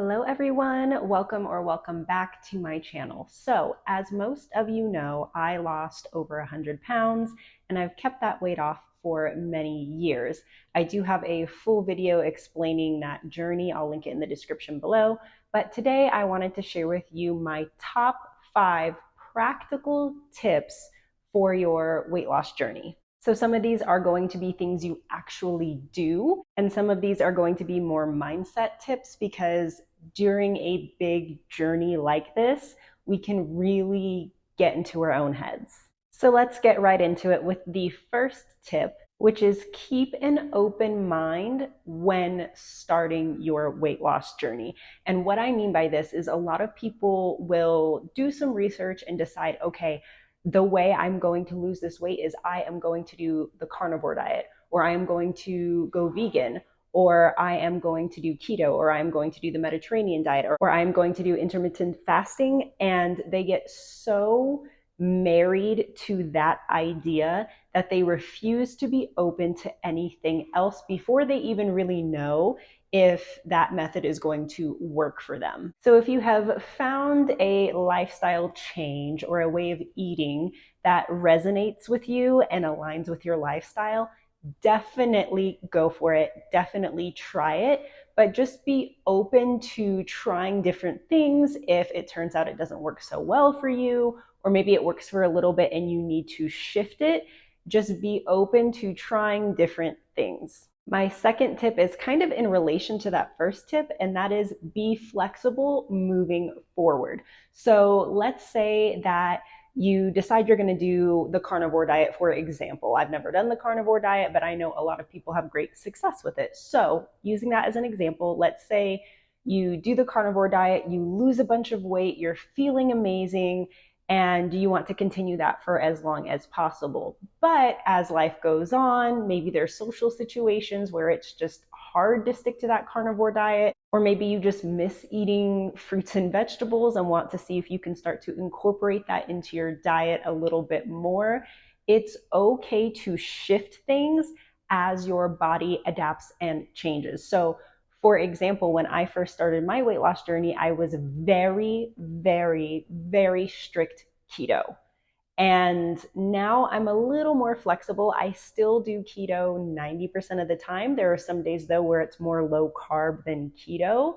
Hello everyone, welcome back to my channel. So as most of you know, I lost over 100 pounds and I've kept that weight off for many years. I do have a full video explaining that journey. I'll link it in the description below. But today I wanted to share with you my top 5 practical tips for your weight loss journey. So some of these are going to be things you actually do, and some of these are going to be more mindset tips because during a big journey like this, we can really get into our own heads. So let's get right into it with the first tip, which is keep an open mind when starting your weight loss journey. And what I mean by this is a lot of people will do some research and decide, okay, the way I'm going to lose this weight is I am going to do the carnivore diet, or I am going to go vegan, or I am going to do keto, or I am going to do the Mediterranean diet, or I am going to do intermittent fasting. And they get so married to that idea that they refuse to be open to anything else before they even really know if that method is going to work for them. So if you have found a lifestyle change or a way of eating that resonates with you and aligns with your lifestyle, definitely go for it. Definitely try it, but just be open to trying different things if it turns out it doesn't work so well for you, or maybe it works for a little bit and you need to shift it. Just be open to trying different things. My second tip is kind of in relation to that first tip, and that is be flexible moving forward. So let's say that you decide you're going to do the carnivore diet, for example. I've never done the carnivore diet, but I know a lot of people have great success with it. So using that as an example, let's say you do the carnivore diet, you lose a bunch of weight, you're feeling amazing, and you want to continue that for as long as possible. But as life goes on, maybe there's social situations where it's just hard to stick to that carnivore diet, or maybe you just miss eating fruits and vegetables and want to see if you can start to incorporate that into your diet a little bit more. It's okay to shift things as your body adapts and changes. So for example, when I first started my weight loss journey, I was very, very, very strict keto. And now I'm a little more flexible. I still do keto 90% of the time. There are some days though where it's more low carb than keto.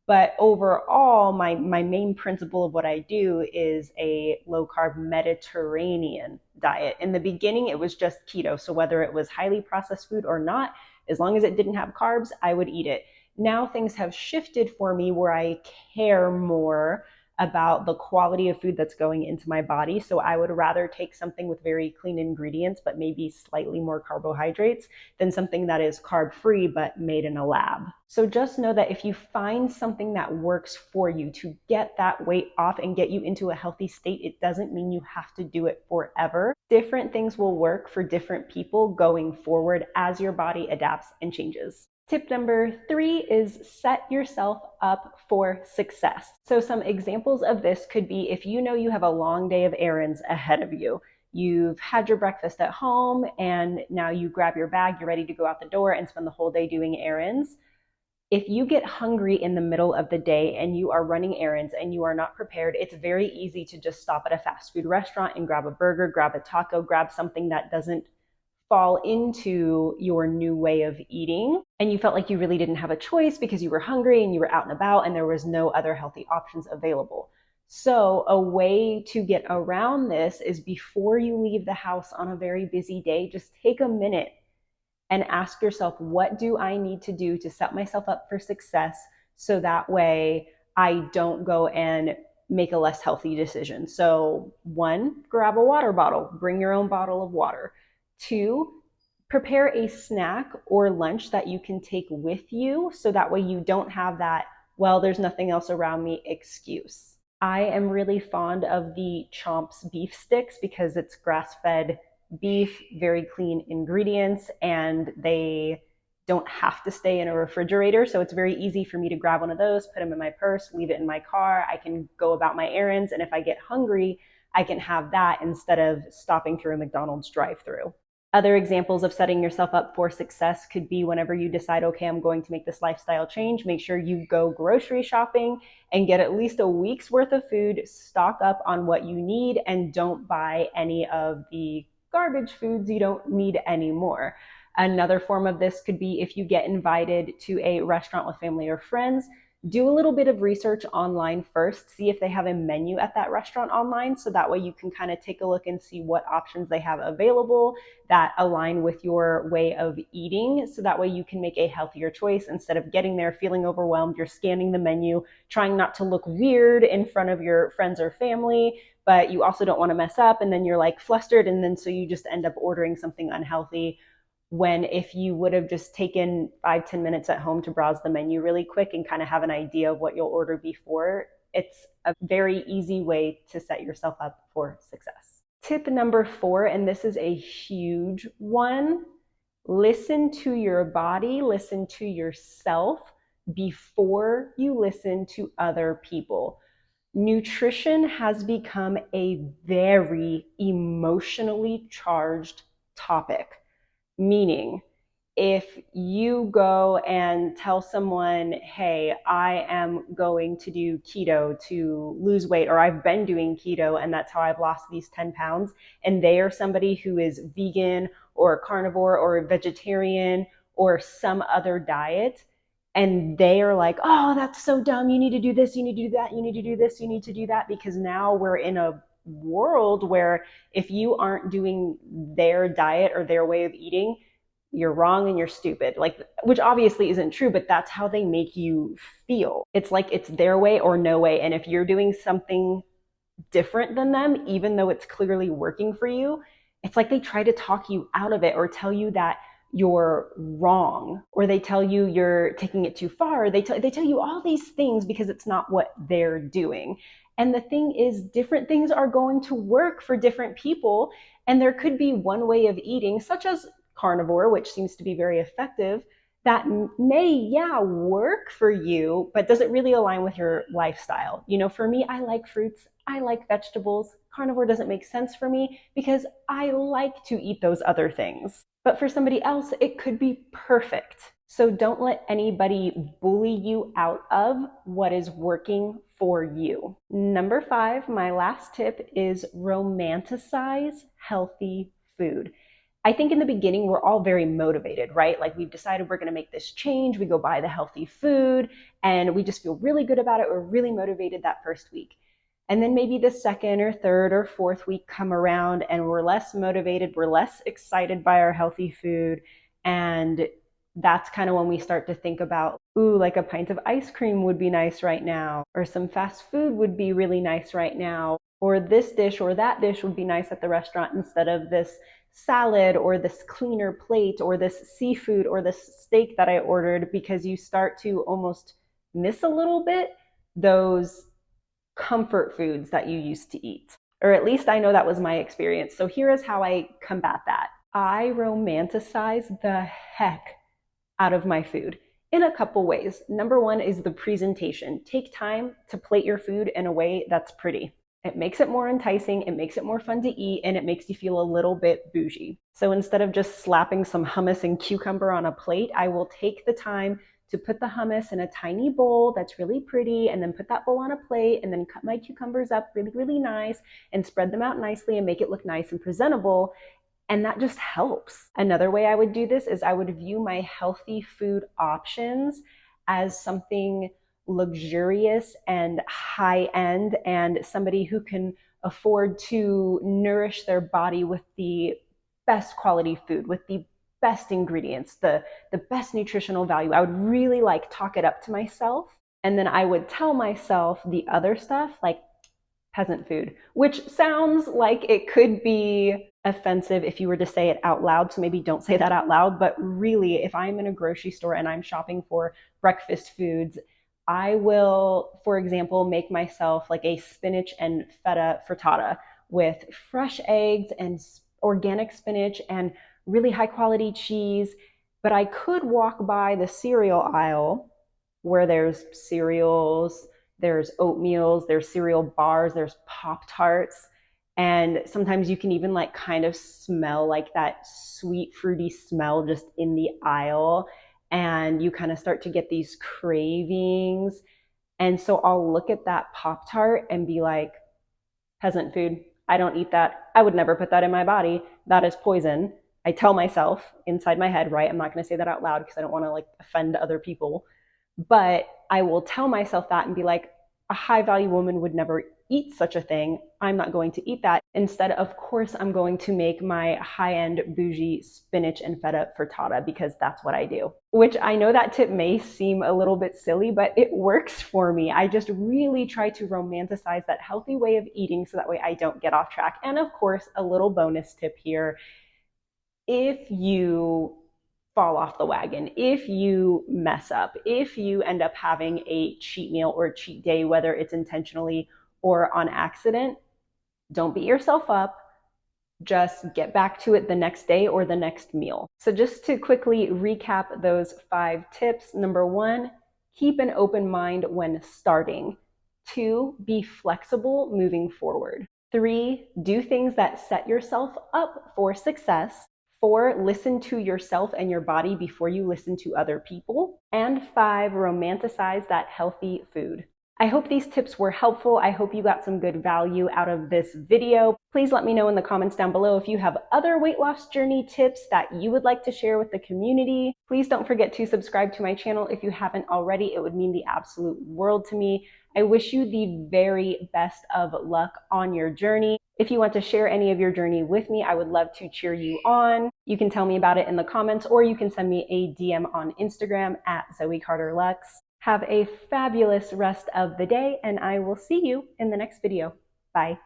But overall, my main principle of what I do is a low carb Mediterranean diet. In the beginning, it was just keto. So whether it was highly processed food or not, as long as it didn't have carbs, I would eat it. Now things have shifted for me where I care more about the quality of food that's going into my body. So I would rather take something with very clean ingredients, but maybe slightly more carbohydrates than something that is carb free, but made in a lab. So just know that if you find something that works for you to get that weight off and get you into a healthy state, it doesn't mean you have to do it forever. Different things will work for different people going forward as your body adapts and changes. Tip number 3 is set yourself up for success. So some examples of this could be if you know you have a long day of errands ahead of you. You've had your breakfast at home and now you grab your bag, you're ready to go out the door and spend the whole day doing errands. If you get hungry in the middle of the day and you are running errands and you are not prepared, it's very easy to just stop at a fast food restaurant and grab a burger, grab a taco, grab something that doesn't fall into your new way of eating, and you felt like you really didn't have a choice because you were hungry and you were out and about and there was no other healthy options available. So a way to get around this is before you leave the house on a very busy day, just take a minute and ask yourself, what do I need to do to set myself up for success so that way I don't go and make a less healthy decision. So 1, grab a water bottle, bring your own bottle of water. 2, prepare a snack or lunch that you can take with you so that way you don't have that, well, there's nothing else around me excuse. I am really fond of the Chomp's beef sticks because it's grass-fed beef, very clean ingredients, and they don't have to stay in a refrigerator. So it's very easy for me to grab one of those, put them in my purse, leave it in my car. I can go about my errands, and if I get hungry, I can have that instead of stopping through a McDonald's drive-through. Other examples of setting yourself up for success could be whenever you decide, okay, I'm going to make this lifestyle change, make sure you go grocery shopping and get at least a week's worth of food, stock up on what you need, and don't buy any of the garbage foods you don't need anymore. Another form of this could be if you get invited to a restaurant with family or friends, do a little bit of research online first, see if they have a menu at that restaurant online, so that way you can kind of take a look and see what options they have available that align with your way of eating, so that way you can make a healthier choice instead of getting there feeling overwhelmed. You're scanning the menu, trying not to look weird in front of your friends or family, but you also don't want to mess up, and then you're like flustered, and then so you just end up ordering something unhealthy, when if you would have just taken 5-10 minutes at home to browse the menu really quick and kind of have an idea of what you'll order before, it's a very easy way to set yourself up for success. Tip number 4, and this is a huge one: listen to your body, listen to yourself before you listen to other people. Nutrition has become a very emotionally charged topic. Meaning, if you go and tell someone, hey, I am going to do keto to lose weight, or I've been doing keto and that's how I've lost these 10 pounds, and they are somebody who is vegan or carnivore or vegetarian or some other diet, and they are like, oh, that's so dumb, you need to do this, you need to do that, you need to do this, you need to do that, because now we're in a world where if you aren't doing their diet or their way of eating, you're wrong and you're stupid. Like, which obviously isn't true, but that's how they make you feel. It's like it's their way or no way. And if you're doing something different than them, even though it's clearly working for you, it's like they try to talk you out of it or tell you that you're wrong, or they tell you you're taking it too far. They tell you all these things because it's not what they're doing. And the thing is, different things are going to work for different people. And there could be one way of eating, such as carnivore, which seems to be very effective, that may, yeah, work for you, but does it really align with your lifestyle? You know, for me, I like fruits, I like vegetables. Carnivore doesn't make sense for me because I like to eat those other things. But for somebody else, it could be perfect. So don't let anybody bully you out of what is working for you. Number 5, my last tip, is romanticize healthy food. I think in the beginning, we're all very motivated, right? Like, we've decided we're going to make this change. We go buy the healthy food and we just feel really good about it. We're really motivated that first week. And then maybe the second or third or fourth week come around and we're less motivated. We're less excited by our healthy food. And that's kind of when we start to think about, ooh, like a pint of ice cream would be nice right now, or some fast food would be really nice right now, or this dish or that dish would be nice at the restaurant instead of this salad or this cleaner plate or this seafood or this steak that I ordered, because you start to almost miss a little bit those comfort foods that you used to eat. Or at least I know that was my experience. So here is how I combat that. I romanticize the heck out of my food in a couple ways. Number 1 is the presentation. Take time to plate your food in a way that's pretty. It makes it more enticing, it makes it more fun to eat, and it makes you feel a little bit bougie. So instead of just slapping some hummus and cucumber on a plate, I will take the time to put the hummus in a tiny bowl that's really pretty, and then put that bowl on a plate, and then cut my cucumbers up really, really nice, and spread them out nicely and make it look nice and presentable. And that just helps. Another way I would do this is I would view my healthy food options as something luxurious and high end, and somebody who can afford to nourish their body with the best quality food, with the best ingredients, the best nutritional value. I would really like talk it up to myself. And then I would tell myself the other stuff, like peasant food, which sounds like it could be offensive if you were to say it out loud. So maybe don't say that out loud. But really, if I'm in a grocery store and I'm shopping for breakfast foods, I will, for example, make myself like a spinach and feta frittata with fresh eggs and organic spinach and really high quality cheese. But I could walk by the cereal aisle where there's cereals, there's oatmeals, there's cereal bars, there's Pop Tarts, And sometimes you can even like kind of smell like that sweet fruity smell just in the aisle, and you kind of start to get these cravings. And so I'll look at that Pop Tart and be like, peasant food. I don't eat that. I would never put that in my body. That is poison. I tell myself inside my head, right? I'm not going to say that out loud because I don't want to like offend other people. But I will tell myself that and be like, a high value woman would never eat such a thing. I'm not going to eat that. Instead, of course, I'm going to make my high end bougie spinach and feta frittata because that's what I do. Which I know that tip may seem a little bit silly, but it works for me. I just really try to romanticize that healthy way of eating so that way I don't get off track. And of course, a little bonus tip here: if you fall off the wagon, if you mess up, if you end up having a cheat meal or cheat day, whether it's intentionally or on accident, don't beat yourself up. Just get back to it the next day or the next meal. So, just to quickly recap those 5 tips: number 1, keep an open mind when starting. 2, be flexible moving forward. 3, do things that set yourself up for success. 4, listen to yourself and your body before you listen to other people. And 5, romanticize that healthy food. I hope these tips were helpful. I hope you got some good value out of this video. Please let me know in the comments down below if you have other weight loss journey tips that you would like to share with the community. Please don't forget to subscribe to my channel if you haven't already. It would mean the absolute world to me. I wish you the very best of luck on your journey. If you want to share any of your journey with me, I would love to cheer you on. You can tell me about it in the comments, or you can send me a DM on Instagram at Zoe Carter Lux. Have a fabulous rest of the day, and I will see you in the next video. Bye.